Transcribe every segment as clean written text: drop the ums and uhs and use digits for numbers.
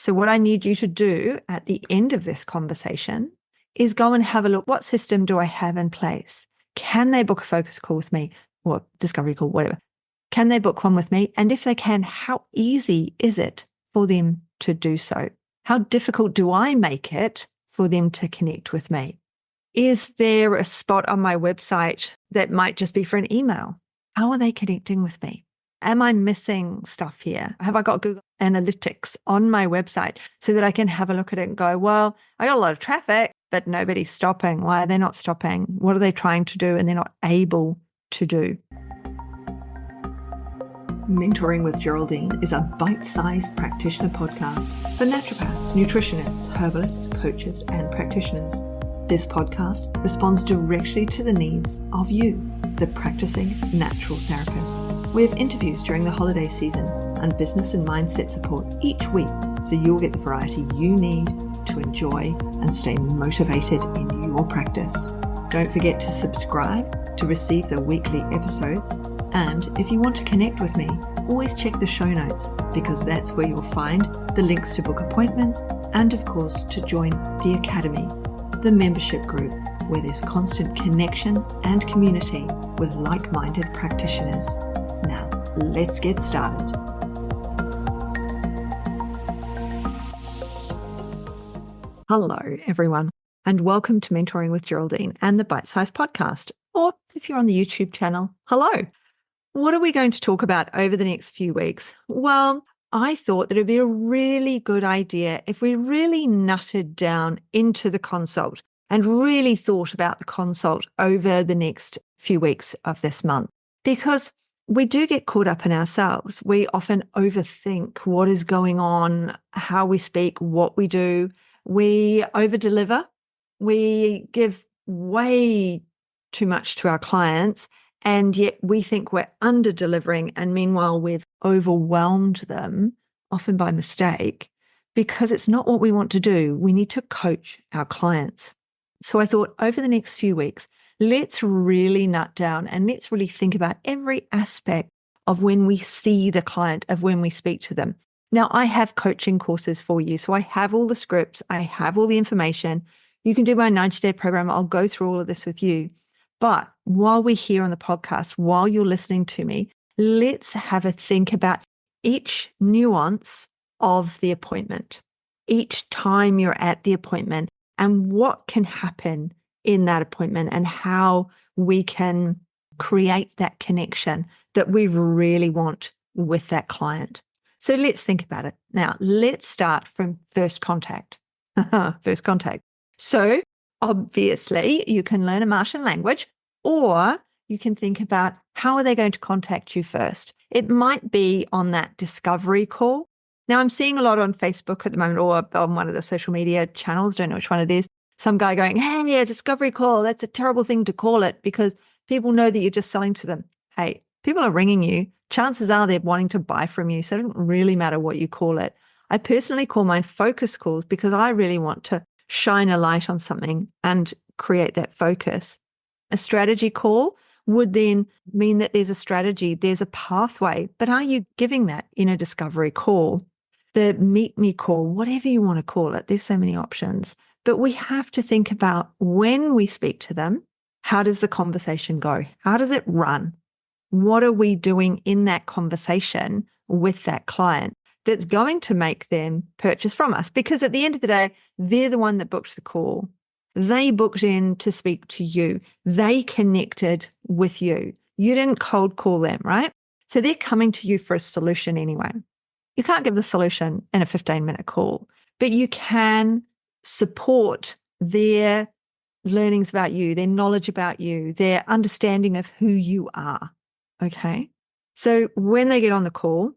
So what I need you to do at the end of this conversation is go and have a look. What system do I have in place? Can they book a focus call with me or discovery call, whatever? Can they book one with me? And if they can, how easy is it for them to do so? How difficult do I make it for them to connect with me? Is there a spot on my website that might just be for an email? How are they connecting with me? Am I missing stuff here? Have I got Google Analytics on my website so that I can have a look at it and go, well, I got a lot of traffic, but nobody's stopping. Why are they not stopping? What are they trying to do and they're not able to do? Mentoring with Geraldine is a bite-sized practitioner podcast for naturopaths, nutritionists, herbalists, coaches, and practitioners. This podcast responds directly to the needs of you, the practicing natural therapist. We have interviews during the holiday season and business and mindset support each week, so you'll get the variety you need to enjoy and stay motivated in your practice. Don't forget to subscribe to receive the weekly episodes. And if you want to connect with me, always check the show notes because that's where you'll find the links to book appointments and, of course, to join the Academy, the membership group where there's constant connection and community with like-minded practitioners. Now, let's get started. Hello, everyone, and welcome to Mentoring with Geraldine and the Bite Size Podcast. Or if you're on the YouTube channel, hello. What are we going to talk about over the next few weeks? Well, I thought that it'd be a really good idea if we really nutted down into the consult and really thought about the consult over the next few weeks of this month, because we do get caught up in ourselves. We often overthink what is going on, how we speak, what we do. We over-deliver. We give way too much to our clients, and yet we think we're under-delivering, and meanwhile we've overwhelmed them, often by mistake, because it's not what we want to do. We need to coach our clients. So I thought over the next few weeks, let's really nut down and let's really think about every aspect of when we see the client, of when we speak to them. Now, I have coaching courses for you. So I have all the scripts. I have all the information. You can do my 90-day program. I'll go through all of this with you. But while we're here on the podcast, while you're listening to me, let's have a think about each nuance of the appointment, each time you're at the appointment, and what can happen in that appointment and how we can create that connection that we really want with that client. So let's think about it. Now, let's start from first contact. First contact. So obviously, you can learn a Martian language, or you can think about how are they going to contact you first. It might be on that discovery call. Now, I'm seeing a lot on Facebook at the moment, or on one of the social media channels, don't know which one it is, some guy going, hey, a discovery call, that's a terrible thing to call it because people know that you're just selling to them. Hey, people are ringing you. Chances are they're wanting to buy from you, so it doesn't really matter what you call it. I personally call mine focus calls because I really want to shine a light on something and create that focus. A strategy call would then mean that there's a strategy, there's a pathway, but are you giving that in a discovery call? The meet me call, whatever you want to call it, there's so many options. But we have to think about when we speak to them, how does the conversation go? How does it run? What are we doing in that conversation with that client that's going to make them purchase from us? Because at the end of the day, they're the one that booked the call. They booked in to speak to you. They connected with you. You didn't cold call them, right? So they're coming to you for a solution anyway. You can't give the solution in a 15-minute call, but you can support their learnings about you, their knowledge about you, their understanding of who you are. Okay. So when they get on the call,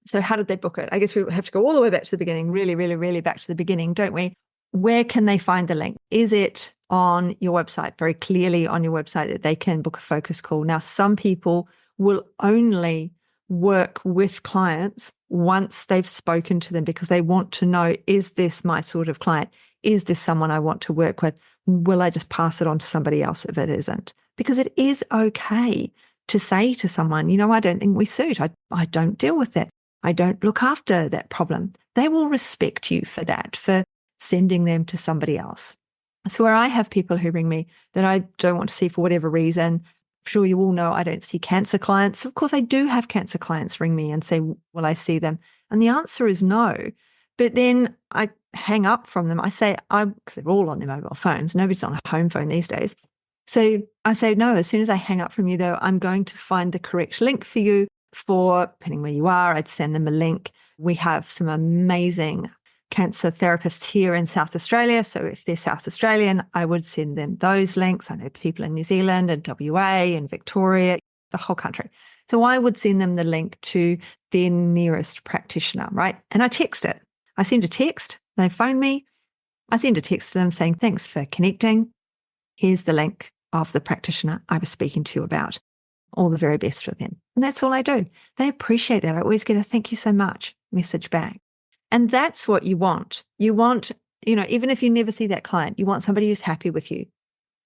so how did they book it? I guess we have to go all the way back to the beginning, really, really, really back to the beginning, don't we? Where can they find the link? Is it on your website, very clearly on your website that they can book a focus call? Now, some people will only work with clients once they've spoken to them because they want to know, is this my sort of client? Is this someone I want to work with? Will I just pass it on to somebody else if it isn't? Because it is okay to say to someone, I don't think we suit. I don't deal with that. I don't look after that problem. They will respect you for that, for sending them to somebody else. So where I have people who ring me that I don't want to see for whatever reason, I'm sure you all know I don't see cancer clients. Of course, I do have cancer clients ring me and say, will I see them? And the answer is no. But then I hang up from them. I say, because they're all on their mobile phones. Nobody's on a home phone these days. So I say, no, as soon as I hang up from you, though, I'm going to find the correct link for you for, depending where you are, I'd send them a link. We have some amazing cancer therapists here in South Australia. So if they're South Australian, I would send them those links. I know people in New Zealand and WA and Victoria, the whole country. So I would send them the link to their nearest practitioner, right? And I text it. I send a text. They phone me. I send a text to them saying, thanks for connecting. Here's the link of the practitioner I was speaking to you about. All the very best for them. And that's all I do. They appreciate that. I always get a thank you so much message back. And that's what you want. You want, even if you never see that client, you want somebody who's happy with you.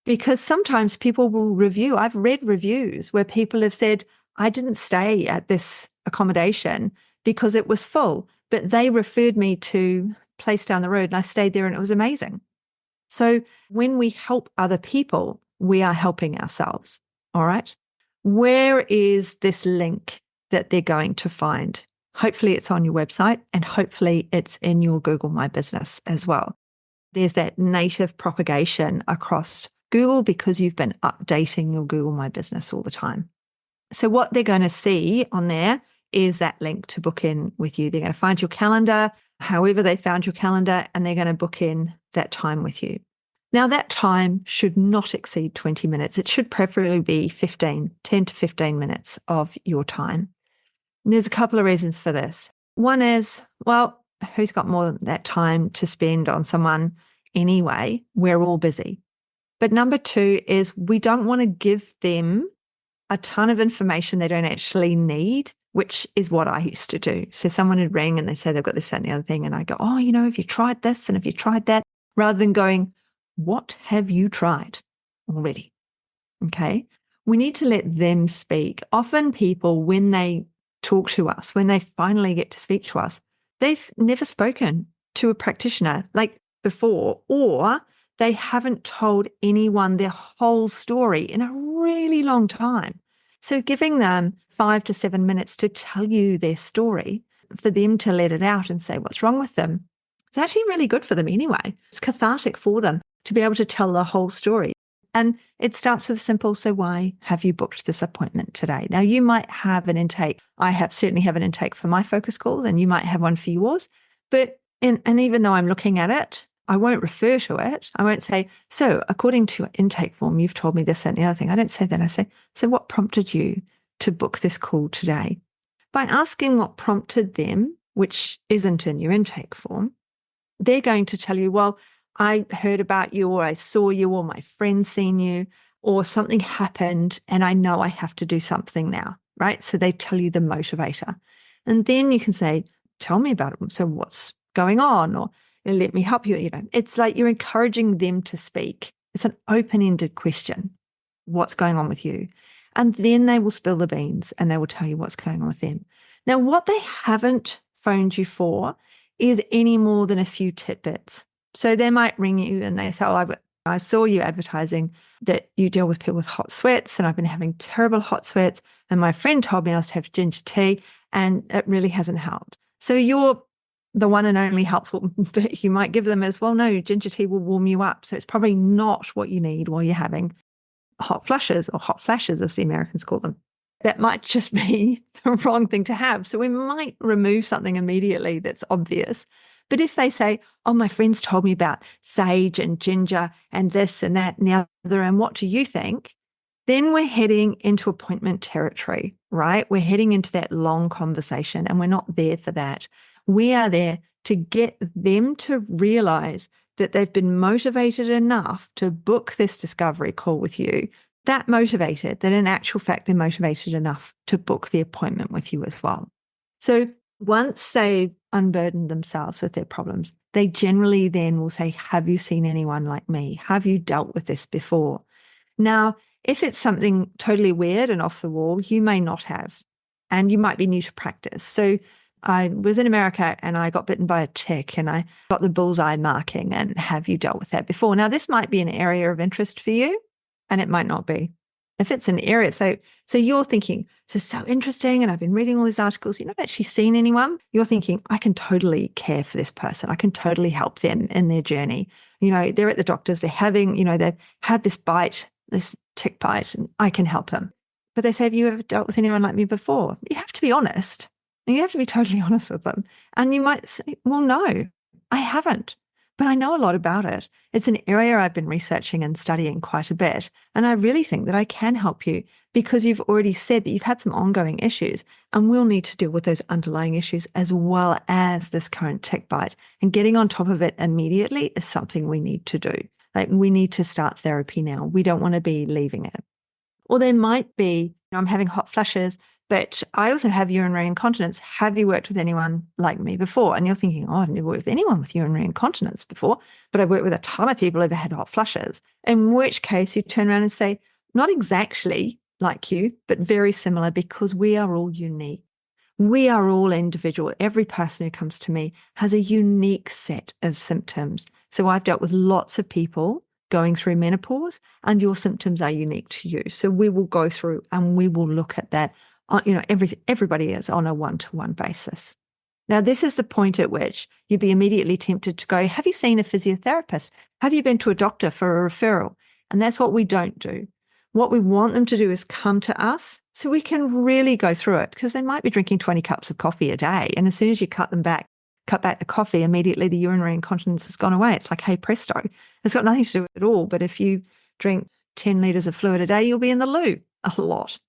Because sometimes people will review. I've read reviews where people have said, I didn't stay at this accommodation because it was full, but they referred me to a place down the road and I stayed there and it was amazing. So when we help other people, we are helping ourselves. All right. Where is this link that they're going to find? Hopefully it's on your website and hopefully it's in your Google My Business as well. There's that native propagation across Google because you've been updating your Google My Business all the time. So what they're going to see on there is that link to book in with you. They're going to find your calendar, however they found your calendar, and they're going to book in that time with you. Now, that time should not exceed 20 minutes. It should preferably be 10 to 15 minutes of your time. And there's a couple of reasons for this. One is, well, who's got more than that time to spend on someone anyway? We're all busy. But number two is we don't want to give them a ton of information they don't actually need, which is what I used to do. So someone would ring and they say they've got this, that, and the other thing. And I go, oh, have you tried this? And have you tried that? Rather than going, what have you tried already? Okay. We need to let them speak. Often people, when they talk to us, when they finally get to speak to us, they've never spoken to a practitioner like before, or they haven't told anyone their whole story in a really long time. So giving them 5 to 7 minutes to tell you their story, for them to let it out and say what's wrong with them, it's actually really good for them anyway. It's cathartic for them to be able to tell the whole story. And it starts with simple, so why have you booked this appointment today? Now, you might have an intake. I certainly have an intake for my focus call, and you might have one for yours. But and even though I'm looking at it, I won't refer to it. I won't say, so according to your intake form, you've told me this, that, and the other thing. I don't say that. I say, so what prompted you to book this call today? By asking what prompted them, which isn't in your intake form, they're going to tell you, well, I heard about you, or I saw you, or my friend seen you, or something happened and I know I have to do something now, right? So they tell you the motivator. And then you can say, tell me about it. So what's going on? Or let me help you. It's like you're encouraging them to speak. It's an open-ended question. What's going on with you? And then they will spill the beans and they will tell you what's going on with them. Now, what they haven't phoned you for is any more than a few tidbits. So they might ring you and they say, oh, I saw you advertising that you deal with people with hot sweats, and I've been having terrible hot sweats, and my friend told me I was to have ginger tea and it really hasn't helped. So you're the one and only helpful that you might give them is, well, no, ginger tea will warm you up. So it's probably not what you need while you're having hot flushes, or hot flashes, as the Americans call them. That might just be the wrong thing to have. So we might remove something immediately that's obvious. But if they say, oh, my friends told me about sage and ginger and this and that and the other, and what do you think? Then we're heading into appointment territory, right? We're heading into that long conversation, and we're not there for that. We are there to get them to realize that they've been motivated enough to book this discovery call with you, that motivated, that in actual fact, they're motivated enough to book the appointment with you as well. So once they've unburdened themselves with their problems, they generally then will say, have you seen anyone like me? Have you dealt with this before? Now, if it's something totally weird and off the wall, you may not have, and you might be new to practice. So I was in America and I got bitten by a tick and I got the bullseye marking. And have you dealt with that before? Now, this might be an area of interest for you and it might not be. If it's an area, so you're thinking, this is so interesting and I've been reading all these articles, you've not actually seen anyone, you're thinking, I can totally care for this person. I can totally help them in their journey. They're at the doctor's, they're having, they've had this bite, this tick bite, and I can help them. But they say, have you ever dealt with anyone like me before? You have to be honest. And you have to be totally honest with them. And you might say, well, no, I haven't. But I know a lot about it. It's an area I've been researching and studying quite a bit. And I really think that I can help you because you've already said that you've had some ongoing issues and we'll need to deal with those underlying issues as well as this current tick bite. And getting on top of it immediately is something we need to do. Like we need to start therapy now. We don't want to be leaving it. Or there might be, I'm having hot flushes, but I also have urinary incontinence. Have you worked with anyone like me before? And you're thinking, oh, I've never worked with anyone with urinary incontinence before, but I've worked with a ton of people who've had hot flushes. In which case you turn around and say, not exactly like you, but very similar because we are all unique. We are all individual. Every person who comes to me has a unique set of symptoms. So I've dealt with lots of people going through menopause and your symptoms are unique to you. So we will go through and we will look at that. Everybody is on a one-to-one basis. Now, this is the point at which you'd be immediately tempted to go, have you seen a physiotherapist? Have you been to a doctor for a referral? And that's what we don't do. What we want them to do is come to us so we can really go through it because they might be drinking 20 cups of coffee a day. And as soon as you cut back the coffee, immediately the urinary incontinence has gone away. It's like, hey, presto. It's got nothing to do with it at all. But if you drink 10 litres of fluid a day, you'll be in the loo a lot.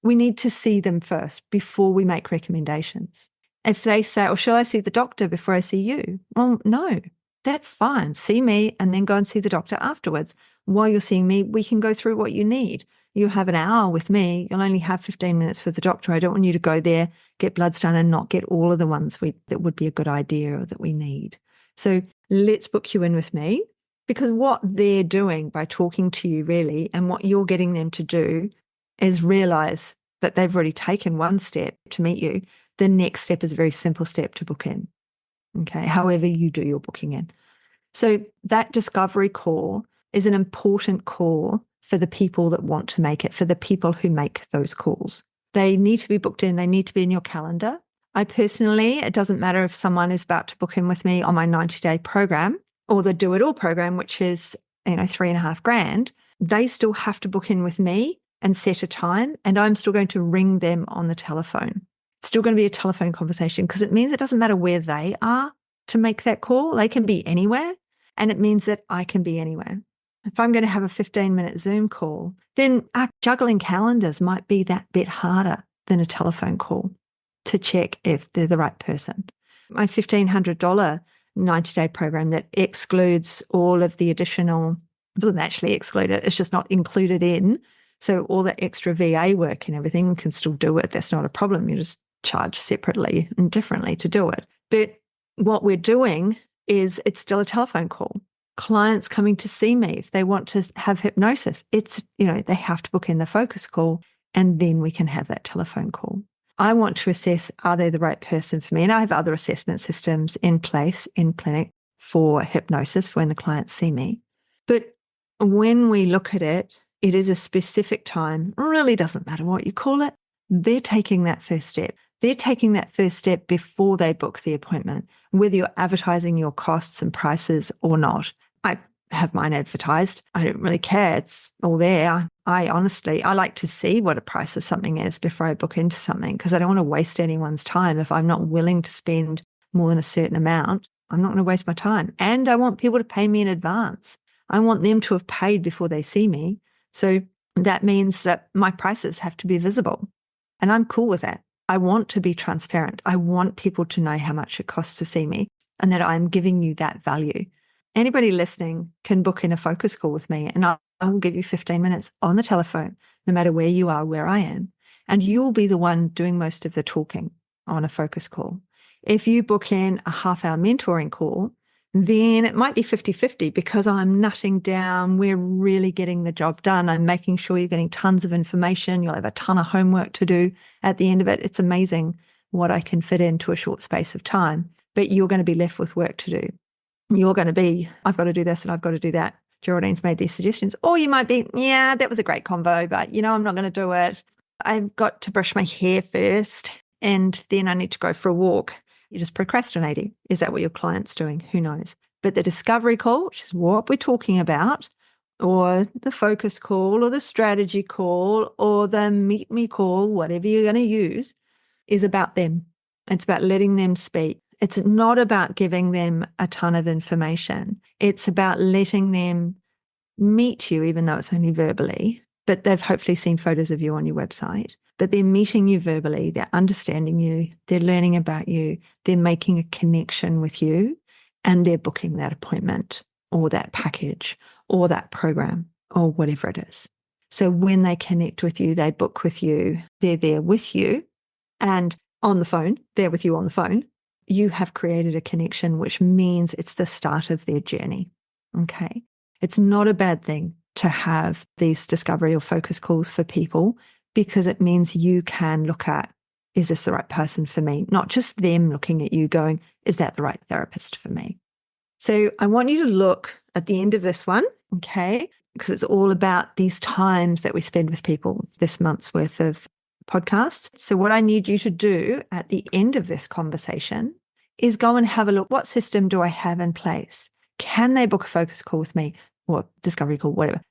We need to see them first before we make recommendations. If they say, oh, shall I see the doctor before I see you? Well, no, that's fine. See me and then go and see the doctor afterwards. While you're seeing me, we can go through what you need. You have an hour with me. You'll only have 15 minutes for the doctor. I don't want you to go there, get bloods done and not get all of the ones that would be a good idea or that we need. So let's book you in with me because what they're doing by talking to you really and what you're getting them to do is realize that they've already taken one step to meet you. The next step is a very simple step to book in. Okay, however you do your booking in. So that discovery call is an important call for the people that want to make it, for the people who make those calls. They need to be booked in. They need to be in your calendar. I personally, it doesn't matter if someone is about to book in with me on my 90-day program or the Do It All program, which is, $3,500, they still have to book in with me and set a time, and I'm still going to ring them on the telephone. It's still going to be a telephone conversation because it means it doesn't matter where they are to make that call. They can be anywhere, and it means that I can be anywhere. If I'm going to have a 15-minute Zoom call, then our juggling calendars might be that bit harder than a telephone call to check if they're the right person. My $1,500 90-day program that excludes all of the additional, doesn't actually exclude it, it's just not included in. So all the extra VA work and everything, we can still do it. That's not a problem. You just charge separately and differently to do it. But what we're doing is it's still a telephone call. Clients coming to see me, if they want to have hypnosis, it's, they have to book in the focus call and then we can have that telephone call. I want to assess, are they the right person for me? And I have other assessment systems in place in clinic for hypnosis for when the clients see me. But when we look at it, it is a specific time. It really doesn't matter what you call it. They're taking that first step. They're taking that first step before they book the appointment, whether you're advertising your costs and prices or not. I have mine advertised. I don't really care. It's all there. I like to see what a price of something is before I book into something because I don't want to waste anyone's time. If I'm not willing to spend more than a certain amount, I'm not going to waste my time. And I want people to pay me in advance. I want them to have paid before they see me. So that means that my prices have to be visible. And I'm cool with that. I want to be transparent. I want people to know how much it costs to see me and that I'm giving you that value. Anybody listening can book in a focus call with me and I will give you 15 minutes on the telephone, no matter where you are, where I am. And you'll be the one doing most of the talking on a focus call. If you book in a half-hour mentoring call, then it might be 50-50 because I'm nutting down. We're really getting the job done. I'm making sure you're getting tons of information. You'll have a ton of homework to do at the end of it. It's amazing what I can fit into a short space of time. But you're going to be left with work to do. You're going to be, I've got to do this and I've got to do that. Geraldine's made these suggestions. Or you might be, yeah, that was a great convo, but I'm not going to do it. I've got to brush my hair first and then I need to go for a walk. You're just procrastinating. Is that what your client's doing? Who knows? But the discovery call, which is what we're talking about, or the focus call or the strategy call or the meet me call, whatever you're going to use, is about them. It's about letting them speak. It's not about giving them a ton of information. It's about letting them meet you, even though it's only verbally, but they've hopefully seen photos of you on your website. But they're meeting you verbally, they're understanding you, they're learning about you, they're making a connection with you, and they're booking that appointment or that package or that program or whatever it is. So when they connect with you, they book with you, they're there with you, and on the phone, they're with you on the phone, you have created a connection, which means it's the start of their journey. Okay. It's not a bad thing to have these discovery or focus calls for people, because it means you can look at, is this the right person for me? Not just them looking at you going, is that the right therapist for me? So I want you to look at the end of this one, okay, because it's all about these times that we spend with people, this month's worth of podcasts. So what I need you to do at the end of this conversation is go and have a look. What system do I have in place? Can they book a focus call with me or discovery call, whatever?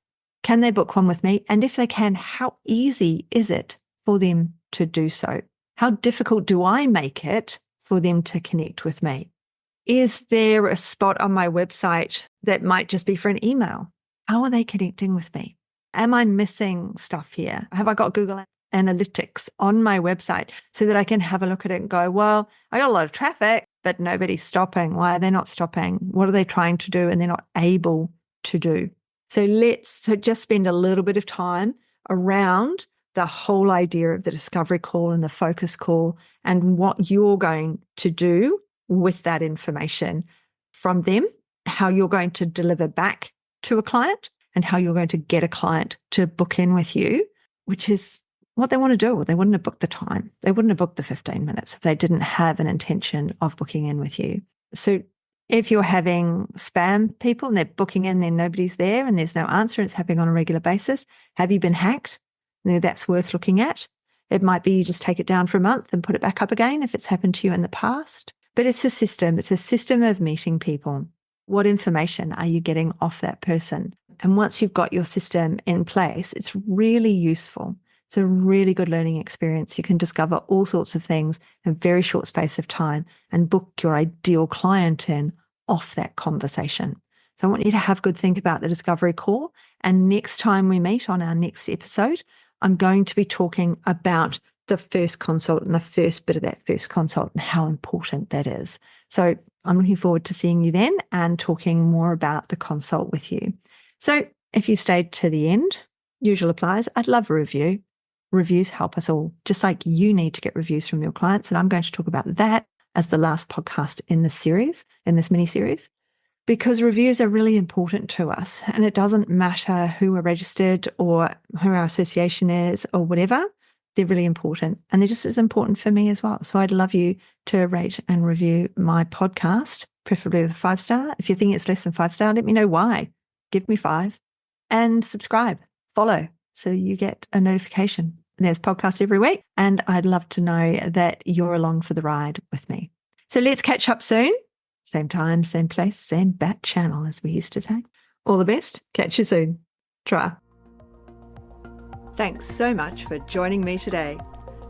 Can they book one with me? And if they can, how easy is it for them to do so? How difficult do I make it for them to connect with me? Is there a spot on my website that might just be for an email? How are they connecting with me? Am I missing stuff here? Have I got Google Analytics on my website so that I can have a look at it and go, well, I got a lot of traffic, but nobody's stopping. Why are they not stopping? What are they trying to do and they're not able to do? So let's just spend a little bit of time around the whole idea of the discovery call and the focus call and what you're going to do with that information from them, how you're going to deliver back to a client and how you're going to get a client to book in with you, which is what they want to do. They wouldn't have booked the time. They wouldn't have booked the 15 minutes if they didn't have an intention of booking in with you. So if you're having spam people and they're booking in, then nobody's there and there's no answer, and it's happening on a regular basis, have you been hacked? That's worth looking at. It might be you just take it down for a month and put it back up again if it's happened to you in the past. But it's a system. It's a system of meeting people. What information are you getting off that person? And once you've got your system in place, it's really useful. It's a really good learning experience. You can discover all sorts of things in a very short space of time and book your ideal client in off that conversation. So I want you to have a good think about the discovery call. And next time we meet on our next episode, I'm going to be talking about the first consult and the first bit of that first consult and how important that is. So I'm looking forward to seeing you then and talking more about the consult with you. So if you stayed to the end, usual applies. I'd love a review. Reviews help us all, just like you need to get reviews from your clients. And I'm going to talk about that as the last podcast in this series, in this mini series, because reviews are really important to us. And it doesn't matter who we're registered or who our association is or whatever. They're really important. And they're just as important for me as well. So I'd love you to rate and review my podcast, preferably with a 5-star. If you think it's less than 5-star, let me know why. Give me 5. And subscribe, follow, so you get a notification. There's podcasts every week. And I'd love to know that you're along for the ride with me. So let's catch up soon. Same time, same place, same bat channel, as we used to say. All the best. Catch you soon. Try. Thanks so much for joining me today.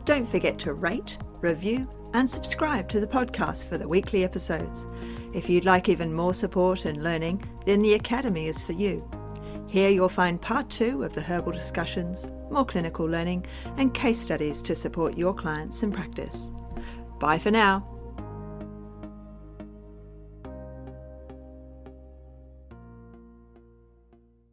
Don't forget to rate, review, and subscribe to the podcast for the weekly episodes. If you'd like even more support and learning, then the Academy is for you. Here you'll find part 2 of the herbal discussions, more clinical learning, and case studies to support your clients in practice. Bye for now.